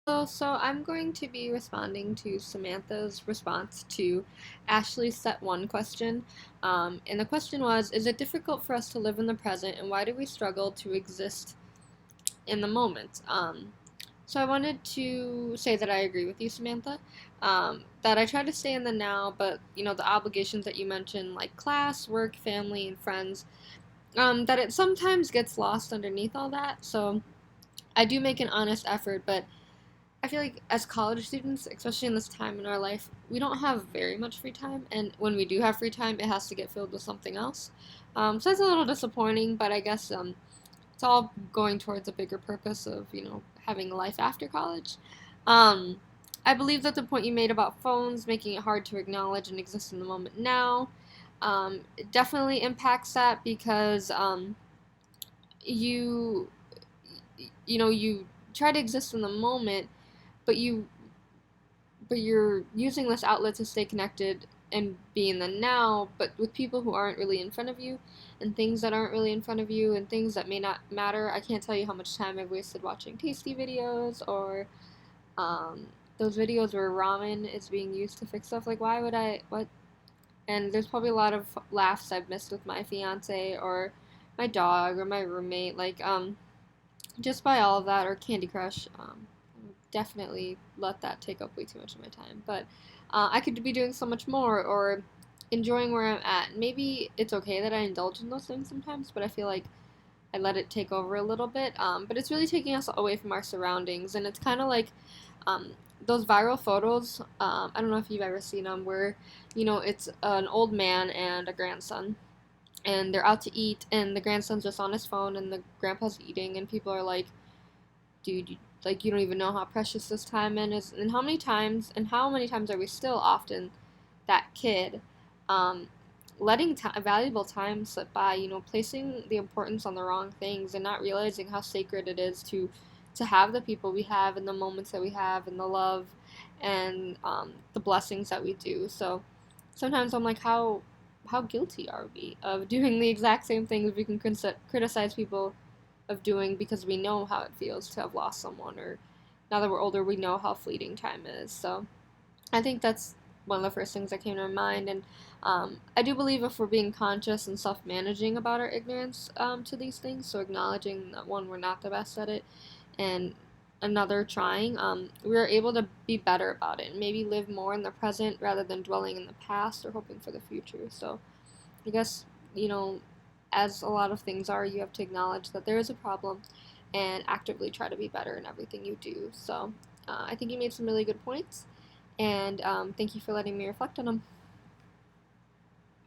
So I'm going to be responding to Samantha's response to Ashley's set one question. And the question was, is it difficult for us to live in the present, and why do we struggle to exist in the moment? So I wanted to say that I agree with you, Samantha. That I try to stay in the now, but the obligations that you mentioned, like class, work, family, and friends, that it sometimes gets lost underneath all that. So I do make an honest effort, but I feel like as college students, especially in this time in our life, we don't have very much free time, and when we do have free time, it has to get filled with something else. So that's a little disappointing, but I guess it's all going towards a bigger purpose of having a life after college. Um, I believe that the point you made about phones making it hard to acknowledge and exist in the moment now, it definitely impacts that because you you try to exist in the moment, but you're using this outlet to stay connected and be in the now, but with people who aren't really in front of you, and things that aren't really in front of you, and things that may not matter. I can't tell you how much time I've wasted watching tasty videos, or those videos where ramen is being used to fix stuff. Like, why would I? What? And there's probably a lot of laughs I've missed with my fiance, or my dog, or my roommate. Like, just by all of that, or Candy Crush. Definitely let that take up way too much of my time. But I could be doing so much more, or enjoying where I'm at. Maybe it's okay that I indulge in those things sometimes, but I feel like I let it take over a little bit. But it's really taking us away from our surroundings, and it's kind of like um, those viral photos. I don't know if you've ever seen them, where it's an old man and a grandson, and they're out to eat, and the grandson's just on his phone, and the grandpa's eating, and people are like, dude, like you don't even know how precious this time is, and how many times are we still often that kid, um, letting valuable time slip by, placing the importance on the wrong things, and not realizing how sacred it is to have the people we have, and the moments that we have, and the love, and the blessings that we do. So sometimes I'm like, how guilty are we of doing the exact same things we can criticize people of doing, because we know how it feels to have lost someone, or now that we're older, we know how fleeting time is. So I think that's one of the first things that came to my mind. And I do believe if we're being conscious and self managing about our ignorance to these things, so acknowledging that one, we're not the best at it, and another, trying, we're able to be better about it and maybe live more in the present rather than dwelling in the past or hoping for the future. So I guess, you know, as a lot of things are, you have to acknowledge that there is a problem and actively try to be better in everything you do. So I think you made some really good points, and thank you for letting me reflect on them.